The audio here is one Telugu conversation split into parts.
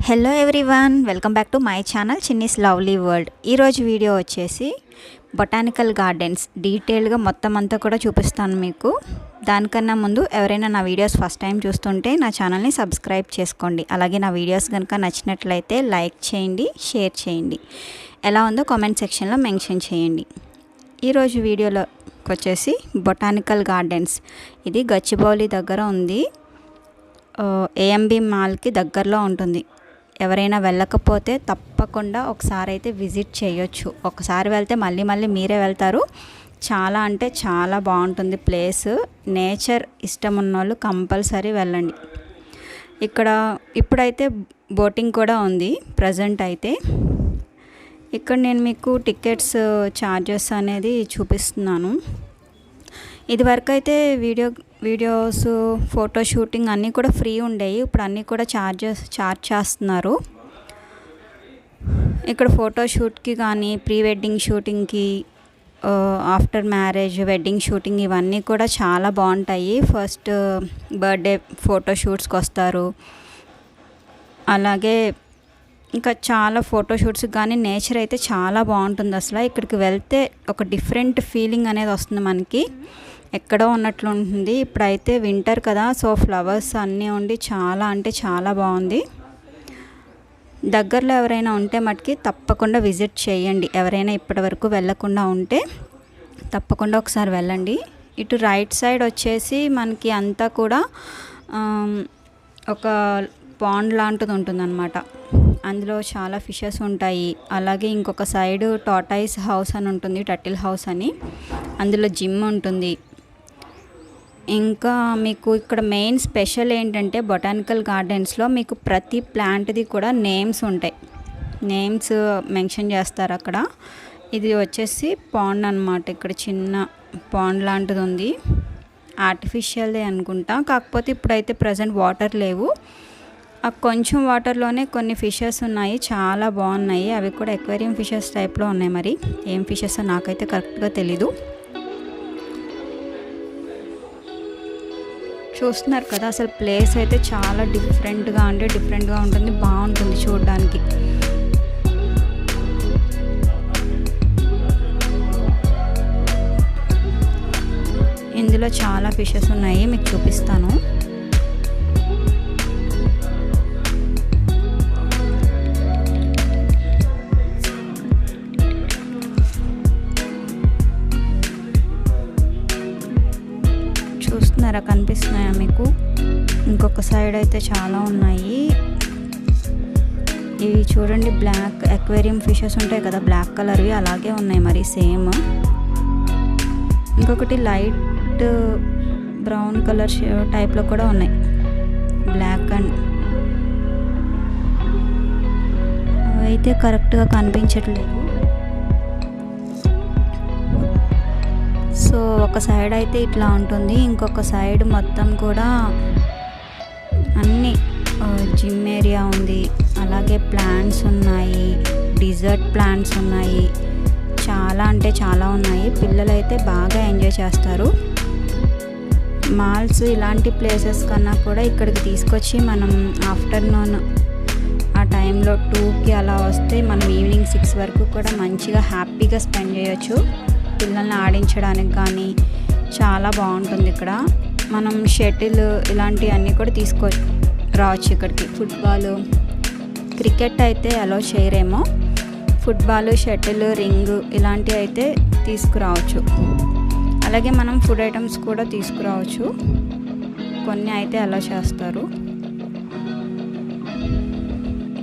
Hello everyone, welcome back to my channel Chinni's lovely world. ఈరోజు వీడియో వచ్చేసి బొటానికల్ గార్డెన్స్ డీటెయిల్గా మొత్తం అంతా కూడా చూపిస్తాను మీకు. దానికన్నా ముందు ఎవరైనా నా వీడియోస్ ఫస్ట్ టైం చూస్తుంటే నా ఛానల్ని సబ్స్క్రైబ్ చేసుకోండి. అలాగే నా వీడియోస్ కనుక నచ్చినట్లయితే లైక్ చేయండి, షేర్ చేయండి. ఎలా ఉందో కామెంట్ సెక్షన్లో మెన్షన్ చేయండి. ఈరోజు వీడియోలోకి వచ్చేసి బొటానికల్ గార్డెన్స్, ఇది గచ్చిబౌలి దగ్గర ఉంది. ఏఎంబి మాల్కి దగ్గరలో ఉంటుంది. ఎవరైనా వెళ్ళకపోతే తప్పకుండా ఒకసారి అయితే విజిట్ చేయొచ్చు. ఒకసారి వెళ్తే మళ్ళీ మళ్ళీ మీరే వెళ్తారు. చాలా అంటే చాలా బాగుంటుంది ప్లేస్. నేచర్ ఇష్టం ఉన్నోళ్ళు కంపల్సరీ వెళ్ళండి. ఇక్కడ ఇప్పుడైతే బోటింగ్ కూడా ఉంది ప్రజెంట్ అయితే. ఇక్కడ నేను మీకు టికెట్స్ ఛార్జెస్ అనేది చూపిస్తున్నాను. ఇదివరకు అయితే వీడియోస్ ఫోటో షూటింగ్ అన్నీ కూడా ఫ్రీ ఉండేవి. ఇప్పుడు అన్నీ కూడా ఛార్జ్ చేస్తున్నారు. ఇక్కడ ఫోటో షూట్కి కానీ, ప్రీ వెడ్డింగ్ షూటింగ్కి, ఆఫ్టర్ మ్యారేజ్ వెడ్డింగ్ షూటింగ్ ఇవన్నీ కూడా చాలా బాగుంటాయి. ఫస్ట్ బర్త్డే ఫోటో షూట్స్కి వస్తారు. అలాగే ఇంకా చాలా ఫోటో షూట్స్ కానీ నేచర్ అయితే చాలా బాగుంటుంది. అసలు ఇక్కడికి వెళ్తే ఒక డిఫరెంట్ ఫీలింగ్ అనేది వస్తుంది మనకి. ఎక్కడో ఉన్నట్లు ఉంటుంది. ఇప్పుడైతే వింటర్ కదా, సో ఫ్లవర్స్ అన్నీ ఉండి చాలా అంటే చాలా బాగుంది. దగ్గరలో ఎవరైనా ఉంటే మటుకి తప్పకుండా విజిట్ చేయండి. ఎవరైనా ఇప్పటివరకు వెళ్ళకుండా ఉంటే తప్పకుండా ఒకసారి వెళ్ళండి. ఇటు రైట్ సైడ్ వచ్చేసి మనకి అంతా కూడా ఒక పాండ్ లాంటిది ఉంటుందన్నమాట. అందులో చాలా ఫిషెస్ ఉంటాయి. అలాగే ఇంకొక సైడ్ టార్టాయిస్ హౌస్ అని ఉంటుంది, టర్టిల్ హౌస్ అని. అందులో జిమ్ ఉంటుంది. ఇంకా మీకు ఇక్కడ మెయిన్ స్పెషల్ ఏంటంటే బొటానికల్ గార్డెన్స్లో మీకు ప్రతి ప్లాంట్ది కూడా నేమ్స్ ఉంటాయి. నేమ్స్ మెన్షన్ చేస్తారు అక్కడ. ఇది వచ్చేసి పాండ్ అన్నమాట. ఇక్కడ చిన్న పాండ్ లాంటిది ఉంది. ఆర్టిఫిషియల్దే అనుకుంటా. కాకపోతే ఇప్పుడైతే ప్రజెంట్ వాటర్ లేవు. కొంచెం వాటర్లోనే కొన్ని ఫిషెస్ ఉన్నాయి, చాలా బాగున్నాయి. అవి కూడా ఎక్వేరియం ఫిషెస్ టైప్లో ఉన్నాయి. మరి ఏం ఫిషెస్ నాకైతే కరెక్ట్గా తెలీదు. చూస్తున్నారు కదా, అసలు ప్లేస్ అయితే చాలా డిఫరెంట్గా ఉంటుంది. బాగుంటుంది చూడడానికి. ఇందులో చాలా ఫిషెస్ ఉన్నాయి, మీకు చూపిస్తాను. చూస్తున్నారా, కనిపిస్తున్నాయా మీకు? ఇంకొక సైడ్ అయితే చాలా ఉన్నాయి. ఇవి చూడండి, బ్లాక్ ఎక్వేరియం ఫిషెస్ ఉంటాయి కదా, బ్లాక్ కలర్వి అలాగే ఉన్నాయి మరి సేమ్. ఇంకొకటి లైట్ బ్రౌన్ కలర్ టైప్లో కూడా ఉన్నాయి, బ్లాక్ అండ్. అవైతే కరెక్ట్గా కనిపించట్లేదు. సో ఒక సైడ్ అయితే ఇట్లా ఉంటుంది, ఇంకొక సైడ్ మొత్తం కూడా అన్నీ జిమ్ ఏరియా ఉంది. అలాగే ప్లాంట్స్ ఉన్నాయి, డిజర్ట్ ప్లాంట్స్ ఉన్నాయి. చాలా అంటే చాలా ఉన్నాయి. పిల్లలు అయితే బాగా ఎంజాయ్ చేస్తారు. మాల్స్ ఇలాంటి ప్లేసెస్ కన్నా కూడా ఇక్కడికి తీసుకొచ్చి మనం ఆఫ్టర్నూన్ ఆ టైంలో 2కి అలా వస్తే మనం ఈవినింగ్ 6 వరకు కూడా మంచిగా హ్యాపీగా స్పెండ్ చేయొచ్చు. పిల్లల్ని ఆడించడానికి కానీ చాలా బాగుంటుంది. ఇక్కడ మనం షటిల్ ఇలాంటివన్నీ కూడా రావచ్చు ఇక్కడికి. ఫుట్బాల్, క్రికెట్ అయితే అలో చేయరేమో. ఫుట్బాల్, షటిల్, రింగ్ ఇలాంటివి అయితే తీసుకురావచ్చు. అలాగే మనం ఫుడ్ ఐటమ్స్ కూడా తీసుకురావచ్చు. కొన్ని అయితే అలో చేస్తారు.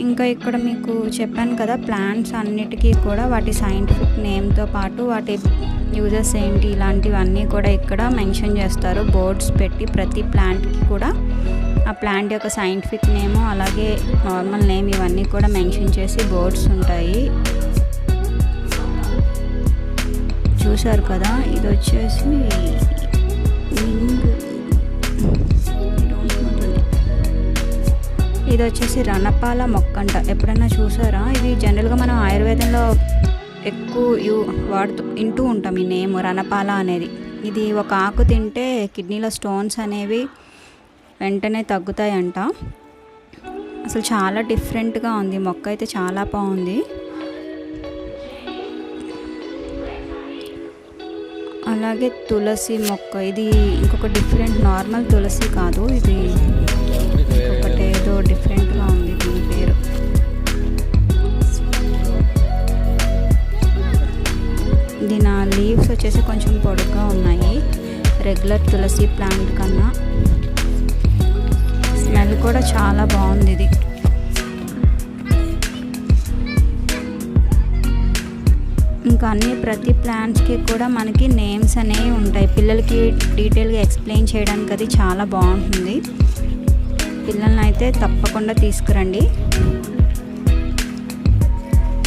ఇంకా ఇక్కడ మీకు చెప్పాను కదా, ప్లాంట్స్ అన్నిటికీ కూడా వాటి సైంటిఫిక్ నేమ్తో పాటు వాటి యూజెస్ ఏంటి ఇలాంటివన్నీ కూడా ఇక్కడ మెన్షన్ చేస్తారు. బోర్డ్స్ పెట్టి ప్రతి ప్లాంట్కి కూడా ఆ ప్లాంట్ యొక్క సైంటిఫిక్ నేమ్, అలాగే నార్మల్ నేమ్ ఇవన్నీ కూడా మెన్షన్ చేసి బోర్డ్స్ ఉంటాయి. చూసారు కదా, ఇది వచ్చేసి ఇది వచ్చేసి రణపాల మొక్కంట. ఎప్పుడైనా చూసారా? ఇది జనరల్గా మనం ఆయుర్వేదంలో ఎక్కువ వింటూ ఉంటాం ఈ నేమ్ రణపాల అనేది. ఇది ఒక ఆకు తింటే కిడ్నీలో స్టోన్స్ అనేవి వెంటనే తగ్గుతాయంట. అసలు చాలా డిఫరెంట్గా ఉంది. మొక్క అయితే చాలా బాగుంది. అలాగే తులసి మొక్క, ఇది ఇంకొక డిఫరెంట్, నార్మల్ తులసి కాదు, ఇది ఇంకొకటి ఏదో డిఫరెంట్గా ఉంది దీని పేరు. దీని లీవ్స్ వచ్చేసి కొంచెం పొడుగ్గా ఉన్నాయి రెగ్యులర్ తులసి ప్లాంట్ కన్నా. స్మెల్ కూడా చాలా బాగుంది ఇది. ఇంకా అన్ని ప్రతి ప్లాంట్స్కి కూడా మనకి నేమ్స్ అనేవి ఉంటాయి. పిల్లలకి డీటెయిల్గా ఎక్స్ప్లెయిన్ చేయడానికి అది చాలా బాగుంటుంది. పిల్లల్ని అయితే తప్పకుండా తీసుకురండి.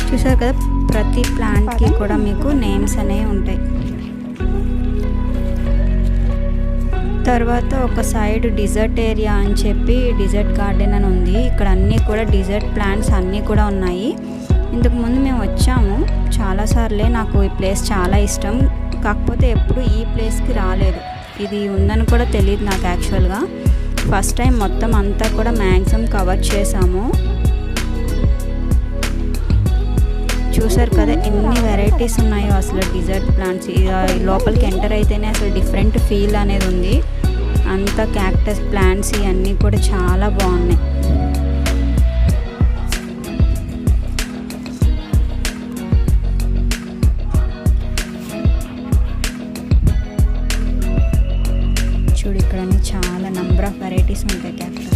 చూసారు కదా, ప్రతి ప్లాంట్కి కూడా మీకు నేమ్స్ అనేవి ఉంటాయి. తర్వాత ఒక సైడ్ డిజర్ట్ ఏరియా అని చెప్పి డిజర్ట్ గార్డెన్ అని ఉంది. ఇక్కడ అన్నీ కూడా డిజర్ట్ ప్లాంట్స్ అన్నీ కూడా ఉన్నాయి. ఇంతకుముందు మేము వచ్చాము చాలాసార్లే. నాకు ఈ ప్లేస్ చాలా ఇష్టం, కాకపోతే ఎప్పుడు ఈ ప్లేస్కి రాలేదు. ఇది ఉందని కూడా తెలియదు నాకు యాక్చువల్గా. ఫస్ట్ టైం మొత్తం అంతా కూడా మ్యాక్సిమం కవర్ చేసాము. చూసారు కదా ఎన్ని వెరైటీస్ ఉన్నాయో అసలు డిజర్ట్ ప్లాంట్స్. లోపలికి ఎంటర్ అయితేనే అసలు డిఫరెంట్ ఫీల్ అనేది ఉంది. అంతా క్యాక్టస్ ప్లాంట్స్ ఇవన్నీ కూడా చాలా బాగున్నాయి. చూడు ఇక్కడ చాలా నంబర్ ఆఫ్ వెరైటీస్ ఉంటాయి క్యాక్టస్.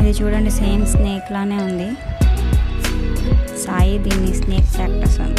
ఇది చూడండి సేమ్ స్నేక్ లానే ఉంది. సాయి దీన్ని స్నేక్ క్యాక్టస్ అని.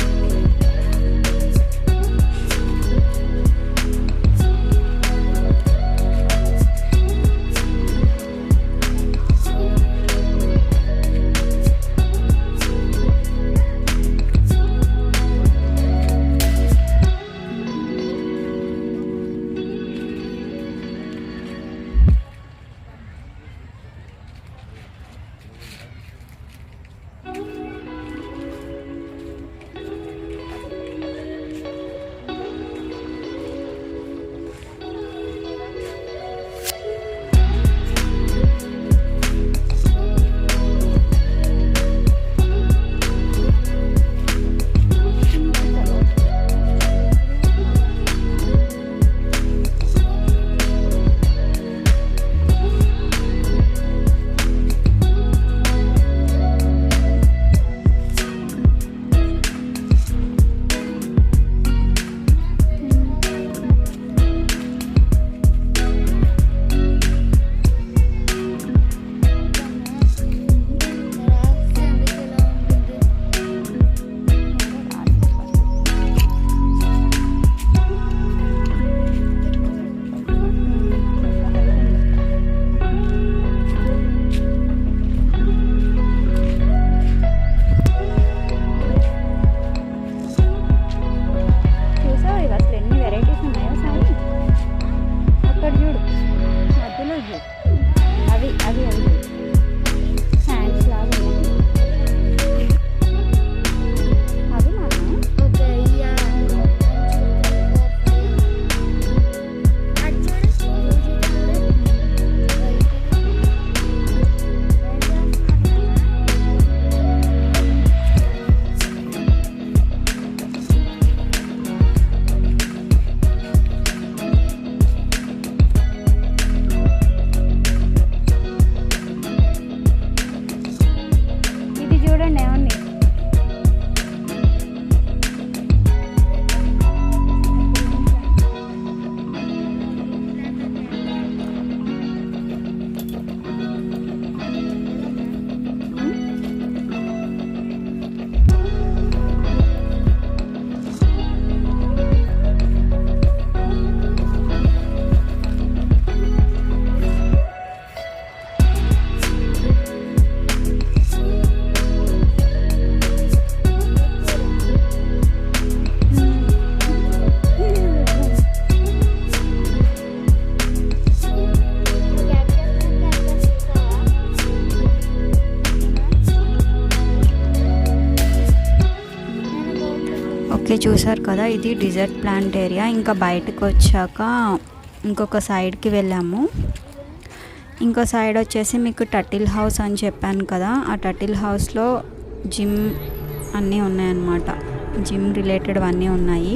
ఓకే, చూసారు కదా, ఇది డిజర్ట్ ప్లాంట్ ఏరియా. ఇంకా బయటకు వచ్చాక ఇంకొక సైడ్కి వెళ్ళాము. ఇంకో సైడ్ వచ్చేసి మీకు టర్టిల్ హౌస్ అని చెప్పాను కదా, ఆ టర్టిల్ హౌస్లో జిమ్ అన్నీ ఉన్నాయన్నమాట. జిమ్ రిలేటెడ్ అన్నీ ఉన్నాయి.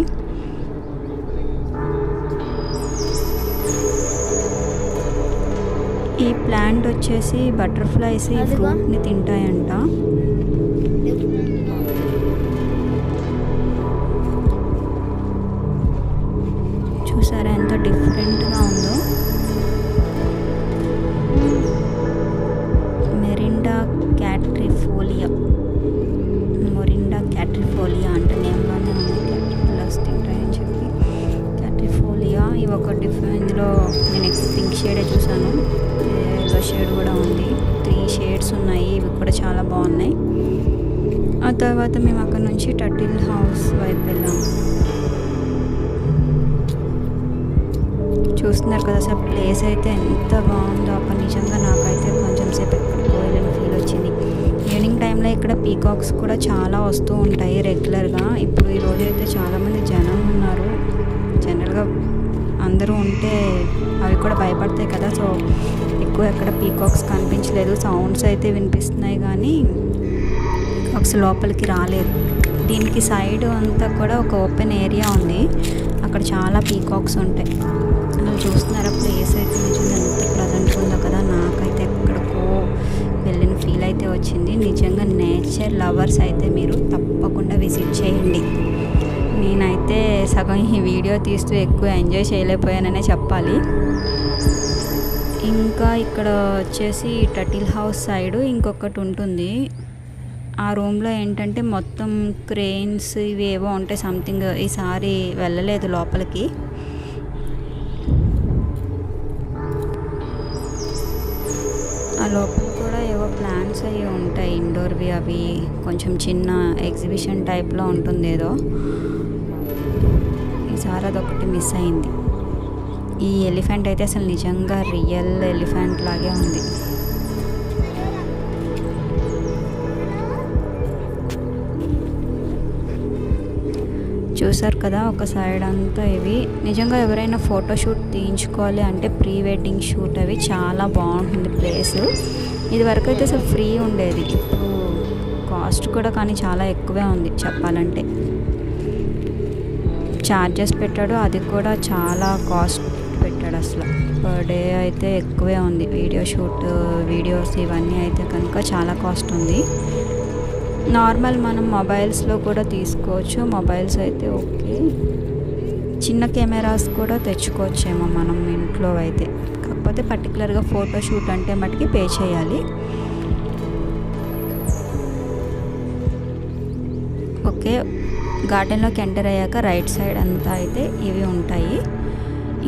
ఈ ప్లాంట్ వచ్చేసి బటర్ఫ్లైస్ ఈ ఫ్రూట్ని తింటాయంట. చూసారా ఎంత డిఫరెంట్గా ఉందో. మొరిండా క్యాట్రిఫోలియా అంటే నేమ్లోనే ఉంది, క్యాట్రిఫిల్లర్స్ తింటాయని చెప్పి. క్యాట్రిఫోలియా ఇవి ఒక ఇందులో నేను ఎక్కువ పింక్ షేడే చూసాను, ఎల్లో షేడ్ కూడా ఉంది. 3 షేడ్స్ ఉన్నాయి, ఇవి కూడా చాలా బాగున్నాయి. ఆ తర్వాత మేము అక్కడ నుంచి టర్టిల్ హౌస్ వైపు వెళ్ళాము. చూస్తున్నారు కదా అసలు ప్లేస్ అయితే ఎంత బాగుందో. అక్కడ నిజంగా నాకైతే కొంచెం సేపు ఎక్కడికి వెళ్ళిన ఫీల్ వచ్చింది. ఈవినింగ్ టైంలో ఇక్కడ పీకాక్స్ కూడా చాలా వస్తూ ఉంటాయి రెగ్యులర్గా. ఇప్పుడు ఈరోజు అయితే చాలామంది జనం ఉన్నారు. జనరల్గా అందరూ ఉంటే అవి కూడా భయపడతాయి కదా, సో ఎక్కువ ఎక్కడ పీకాక్స్ కనిపించలేదు. సౌండ్స్ అయితే వినిపిస్తున్నాయి కానీ పీకాక్స్ లోపలికి రాలేదు. దీనికి సైడ్ అంతా కూడా ఒక ఓపెన్ ఏరియా ఉంది, అక్కడ చాలా పీకాక్స్ ఉంటాయి. అసలు చూస్తున్నారా ప్లేస్ అయితే నిజంగా ఎంత ప్లెజెంట్ ఉందో కదా. నాకైతే ఎక్కడికో వెళ్ళిన ఫీల్ అయితే వచ్చింది. నిజంగా నేచర్ లవర్స్ అయితే మీరు తప్పకుండా విజిట్ చేయండి. నేనైతే సగం ఈ వీడియో తీస్తూ ఎక్కువ ఎంజాయ్ చేయలేకపోయాననే చెప్పాలి. ఇంకా ఇక్కడ వచ్చేసి టర్టిల్ హౌస్ సైడు ఇంకొకటి ఉంటుంది. ఆ రూమ్లో ఏంటంటే మొత్తం క్రెయిన్స్ ఇవి ఏవో ఉంటాయి సంథింగ్. ఈసారి వెళ్ళలేదు లోపలికి. ఆ లోపల కూడా ఏవో ప్లాంట్స్ అవి ఉంటాయి ఇండోర్వి. అవి కొంచెం చిన్న ఎగ్జిబిషన్ టైప్లో ఉంటుంది ఏదో. ఈసారి అదొకటి మిస్ అయింది. ఈ ఎలిఫెంట్ అయితే అసలు నిజంగా రియల్ ఎలిఫెంట్ లాగే ఉంది. చూసారు కదా ఒక సైడ్ అంతా ఇవి. నిజంగా ఎవరైనా ఫోటోషూట్ తీయించుకోవాలి అంటే ప్రీ వెడ్డింగ్ షూట్ అవి చాలా బాగుంటుంది ప్లేస్. ఇది వరకు అయితే అసలు ఫ్రీ ఉండేది, ఇప్పుడు కాస్ట్ కూడా కానీ చాలా ఎక్కువే ఉంది చెప్పాలంటే. ఛార్జెస్ పెట్టాడు, అది కూడా చాలా కాస్ట్ పెట్టాడు అసలు. పర్ డే అయితే ఎక్కువే ఉంది. వీడియోస్ ఇవన్నీ అయితే కనుక చాలా కాస్ట్ ఉంది. నార్మల్ మనం మొబైల్స్లో కూడా తీసుకోవచ్చు. మొబైల్స్ అయితే ఓకే, చిన్న కెమెరాస్ కూడా తెచ్చుకోవచ్చేమో మనం ఇంట్లో అయితే. కాకపోతే పర్టికులర్గా ఫోటోషూట్ అంటే మటుకి పే చేయాలి. ఓకే, గార్డెన్లోకి ఎంటర్ అయ్యాక రైట్ సైడ్ అంతా అయితే ఇవి ఉంటాయి.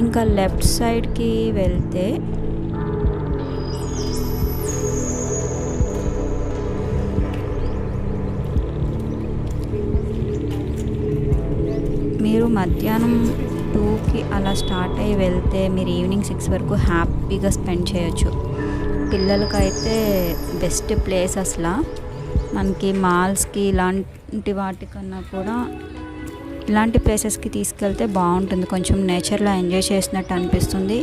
ఇంకా లెఫ్ట్ సైడ్కి వెళ్తే మీరు మధ్యాహ్నం 2కి అలా స్టార్ట్ అయ్యి వెళ్తే మీరు ఈవినింగ్ 6 వరకు హ్యాపీగా స్పెండ్ చేయొచ్చు. పిల్లలకైతే బెస్ట్ ప్లేస్ అసలు. మనకి మాల్స్కి ఇలాంటి వాటికన్నా కూడా ఇలాంటి ప్లేసెస్కి తీసుకెళ్తే బాగుంటుంది. కొంచెం నేచర్లో ఎంజాయ్ చేసినట్టు అనిపిస్తుంది.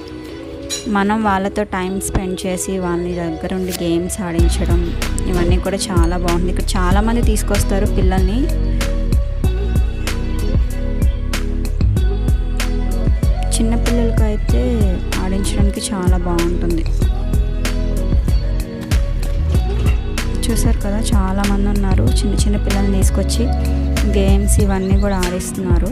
మనం వాళ్ళతో టైం స్పెండ్ చేసి వాళ్ళ దగ్గర ఉండి గేమ్స్ ఆడించడం ఇవన్నీ కూడా చాలా బాగుంటుంది. ఇక్కడ చాలామంది తీసుకొస్తారు పిల్లల్ని. చిన్నపిల్లలకైతే ఆడించడానికి చాలా బాగుంటుంది. చూసారు కదా చాలామంది ఉన్నారు, చిన్న చిన్న పిల్లల్ని తీసుకొచ్చి గేమ్స్ ఇవన్నీ కూడా ఆడిస్తున్నారు.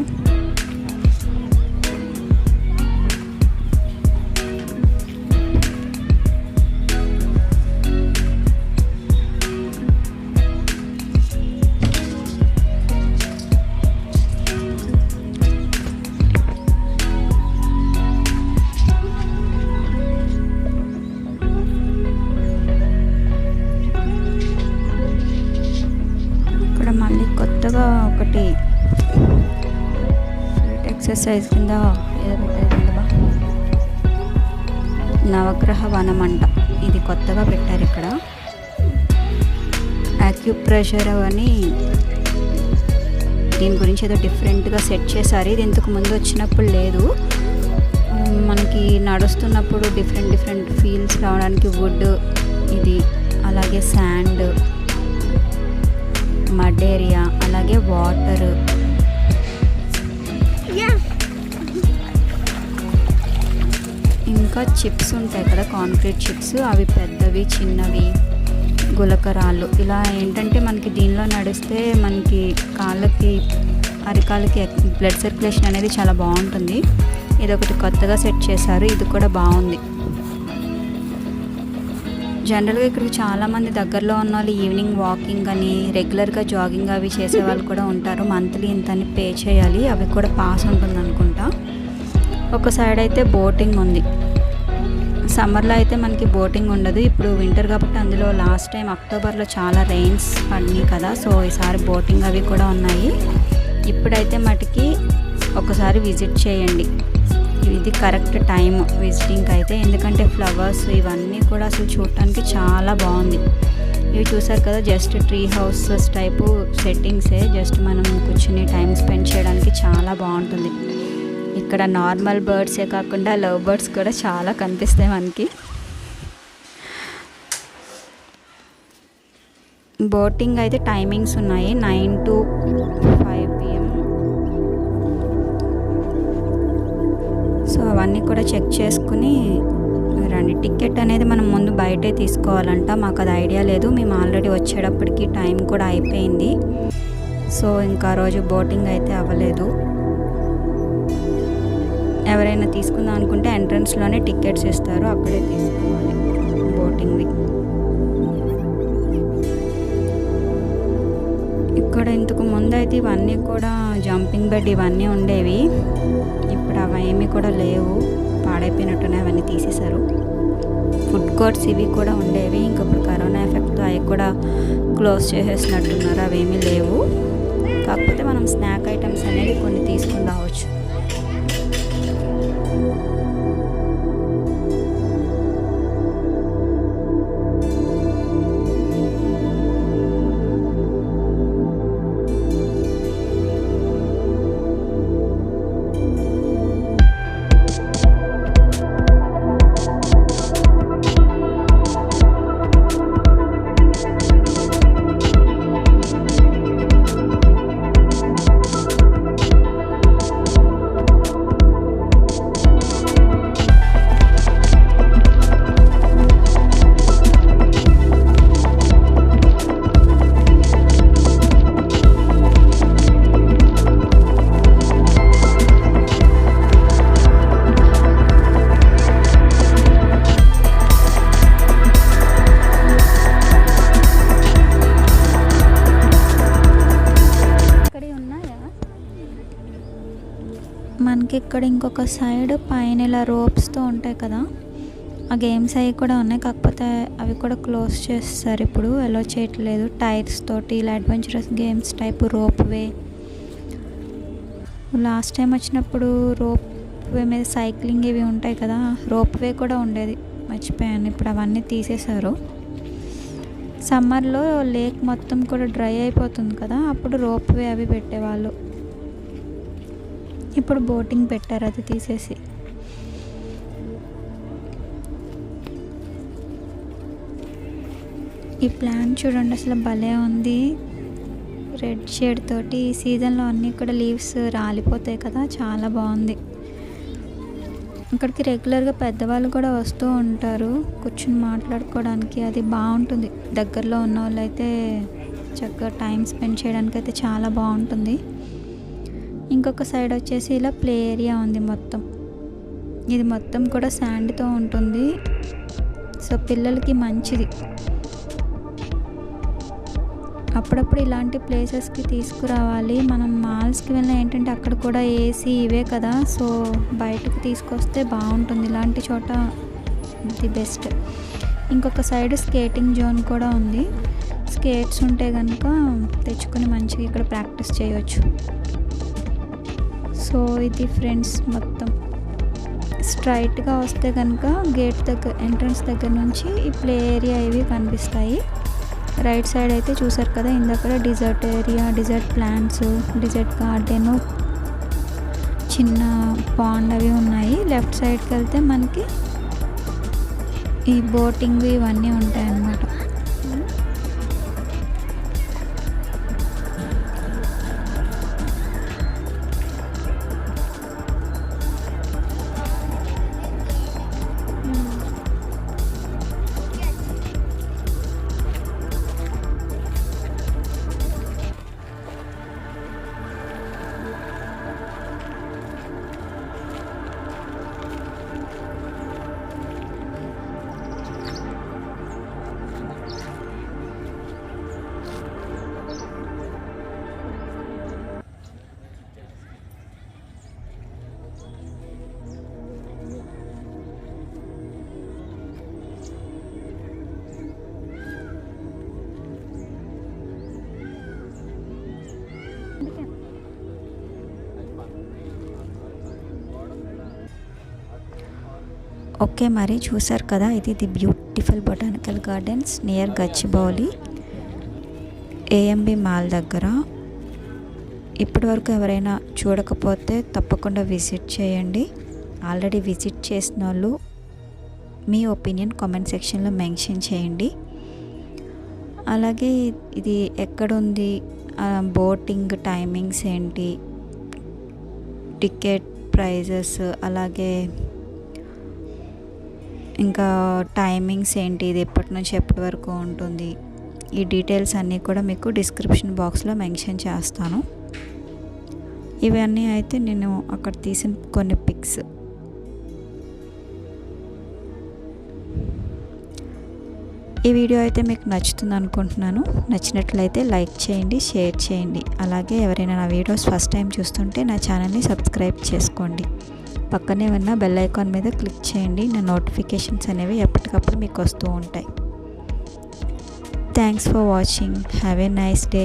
మళ్ళీ కొత్తగా ఒకటి ఎక్సర్సైజ్ కింద ఏదో పెట్టారు, నవగ్రహ వనం అంట. ఇది కొత్తగా పెట్టారు ఇక్కడ. యాక్యుప్రెషర్ అని దీని గురించి ఏదో డిఫరెంట్గా సెట్ చేశారు. ఇది ఇంతకు ముందు వచ్చినప్పుడు లేదు. మనకి నడుస్తున్నప్పుడు డిఫరెంట్ ఫీల్స్ రావడానికి వుడ్ ఇది, అలాగే శాండ్, మడ్ ఏరియా, అలాగే వాటర్, ఇంకా చిప్స్ ఉంటాయి కదా, కాంక్రీట్ చిప్స్, అవి పెద్దవి చిన్నవి, గులకరాళ్ళు. ఇలా ఏంటంటే మనకి దీనిలో నడిస్తే మనకి కాళ్ళకి అరికాళ్ళకి బ్లడ్ సర్క్యులేషన్ అనేది చాలా బాగుంటుంది. ఇది ఒకటి కొత్తగా సెట్ చేశారు, ఇది కూడా బాగుంది. జనరల్గా ఇక్కడికి చాలామంది దగ్గరలో ఉన్న వాళ్ళు ఈవినింగ్ వాకింగ్ అని, రెగ్యులర్గా జాగింగ్ అవి చేసే వాళ్ళు కూడా ఉంటారు. మంత్లీ ఇంతని పే చేయాలి, అవి కూడా పాస్ ఉంటుంది అనుకుంటా. ఒక సైడ్ అయితే బోటింగ్ ఉంది. సమ్మర్లో అయితే మనకి బోటింగ్ ఉండదు, ఇప్పుడు వింటర్ కాబట్టి అందులో లాస్ట్ టైం అక్టోబర్లో చాలా రెయిన్స్ పడినాయి కదా, సో ఈసారి బోటింగ్ అవి కూడా ఉన్నాయి. ఇప్పుడైతే మటుకి ఒకసారి విజిట్ చేయండి, ఇది కరెక్ట్ టైం విజిటింగ్కి అయితే, ఎందుకంటే ఫ్లవర్స్ ఇవన్నీ కూడా అసలు చూడటానికి చాలా బాగుంది. ఇవి చూసారు కదా, జస్ట్ ట్రీ హౌసెస్ టైపు సెట్టింగ్సే, జస్ట్ మనం కూర్చుని టైం స్పెండ్ చేయడానికి చాలా బాగుంటుంది. ఇక్కడ నార్మల్ బర్డ్సే కాకుండా లవ్ బర్డ్స్ కూడా చాలా కనిపిస్తాయి మనకి. బోటింగ్ అయితే టైమింగ్స్ ఉన్నాయి, 9 to 5 PM. సో అవన్నీ కూడా చెక్ చేసుకుని రండి. టికెట్ అనేది మనం ముందు బయటే తీసుకోవాలంట, మాకు అది ఐడియా లేదు. మేము ఆల్రెడీ వచ్చేటప్పటికి టైం కూడా అయిపోయింది, సో ఇంకా రోజు బోటింగ్ అయితే అవ్వలేదు. ఎవరైనా తీసుకుందాం అనుకుంటే ఎంట్రన్స్లోనే టికెట్స్ ఇస్తారు, అక్కడే తీసుకోవాలి బోటింగ్వి. ఇక్కడ ఇంతకు ముందు అయితే ఇవన్నీ కూడా జంపింగ్ బెడ్ ఇవన్నీ ఉండేవి, ఇప్పుడు అవేమీ కూడా లేవు, పాడైపోయినట్టునే అవన్నీ తీసేశారు. ఫుడ్ కోర్ట్స్ ఇవి కూడా ఉండేవి, ఇంకా ఇప్పుడు కరోనా ఎఫెక్ట్తో అవి కూడా క్లోజ్ చేసేసినట్టున్నారు, అవేమీ లేవు. కాకపోతే మనం స్నాక్ ఐటమ్స్ అనేవి కొన్ని తీసుకుని రావచ్చు. మనకి ఇక్కడ ఇంకొక సైడ్ పైన ఇలా రోప్స్తో ఉంటాయి కదా, ఆ గేమ్స్ అవి కూడా ఉన్నాయి, కాకపోతే అవి కూడా క్లోజ్ చేస్తారు, ఇప్పుడు అలో చేయట్లేదు. టైర్స్ తోటి ఇలా adventurous games type rope way. Last time వచ్చినప్పుడు రోప్ వే మీద సైక్లింగ్ ఇవి ఉంటాయి కదా, రోప్ వే కూడా ఉండేది, మర్చిపోయాను, ఇప్పుడు అవన్నీ తీసేశారు. సమ్మర్లో లేక్ మొత్తం కూడా డ్రై అయిపోతుంది కదా, అప్పుడు రోప్ వే అవి పెట్టేవాళ్ళు, ఇప్పుడు బోటింగ్ పెట్టారు అది తీసేసి. ఈ ప్లాంట్ చూడండి అసలు భలే ఉంది, రెడ్ షేడ్ తోటి. ఈ సీజన్లో అన్నీ కూడా లీవ్స్ రాలిపోతాయి కదా, చాలా బాగుంది. ఇక్కడికి రెగ్యులర్గా పెద్దవాళ్ళు కూడా వస్తూ ఉంటారు కూర్చుని మాట్లాడుకోవడానికి, అది బాగుంటుంది. దగ్గరలో ఉన్న వాళ్ళు అయితే చక్కగా టైం స్పెండ్ చేయడానికి అయితే చాలా బాగుంటుంది. ఇంకొక సైడ్ వచ్చేసి ఇలా ప్లే ఏరియా ఉంది మొత్తం, ఇది మొత్తం కూడా శాండ్తో ఉంటుంది, సో పిల్లలకి మంచిది. అప్పుడప్పుడు ఇలాంటి ప్లేసెస్కి తీసుకురావాలి. మనం మాల్స్కి వెళ్ళినా ఏంటంటే అక్కడ కూడా ఏసీ ఇవే కదా, సో బయటకు తీసుకొస్తే బాగుంటుంది, ఇలాంటి చోట ది బెస్ట్. ఇంకొక సైడ్ స్కేటింగ్ జోన్ కూడా ఉంది, స్కేట్స్ ఉంటే కనుక తెచ్చుకొని మంచిగా ఇక్కడ ప్రాక్టీస్ చేయవచ్చు. సో ఇది ఫ్రెండ్స్ మొత్తం స్ట్రైట్గా వస్తే కనుక గేట్ దగ్గర ఎంట్రన్స్ దగ్గర నుంచి ఈ ప్లే ఏరియా ఇవి కనిపిస్తాయి. రైట్ సైడ్ అయితే చూసారు కదా, ఇందాక desert area, desert plants, desert garden, చిన్న పాండ్ అవి ఉన్నాయి. లెఫ్ట్ సైడ్కి వెళ్తే మనకి ఈ బోటింగ్ ఇవన్నీ ఉంటాయి అన్నమాట. ఓకే, మరి చూసారు కదా, ఇది the beautiful botanical gardens near Gachibowli AMB mall దగ్గర. ఇప్పటివరకు ఎవరైనా చూడకపోతే తప్పకుండా విజిట్ చేయండి. ఆల్రెడీ విజిట్ చేసిన వాళ్ళు మీ ఒపీనియన్ కామెంట్ సెక్షన్లో మెన్షన్ చేయండి. అలాగే ఇది ఎక్కడుంది, బోటింగ్ టైమింగ్స్ ఏంటి, టికెట్ ప్రైజెస్, అలాగే ఇంకా టైమింగ్స్ ఏంటి, ఇది ఎప్పటి నుంచి ఎప్పటి వరకు ఉంటుంది, ఈ డీటెయిల్స్ అన్నీ కూడా మీకు డిస్క్రిప్షన్ బాక్స్లో మెన్షన్ చేస్తాను. ఇవన్నీ అయితే నేను అక్కడ తీసిన కొన్ని పిక్స్. ఈ వీడియో అయితే మీకు నచ్చుతుంది అనుకుంటున్నాను. నచ్చినట్లయితే లైక్ చేయండి, షేర్ చేయండి. అలాగే ఎవరైనా నా వీడియోస్ ఫస్ట్ టైం చూస్తుంటే నా ఛానల్ని సబ్స్క్రైబ్ చేసుకోండి. పక్కనే ఉన్న బెల్ ఐకాన్ మీద క్లిక్ చేయండి. నా నోటిఫికేషన్స్ అనేవి ఎప్పటికప్పుడు మీకు వస్తూ ఉంటాయి. Thanks for watching. Have a nice day.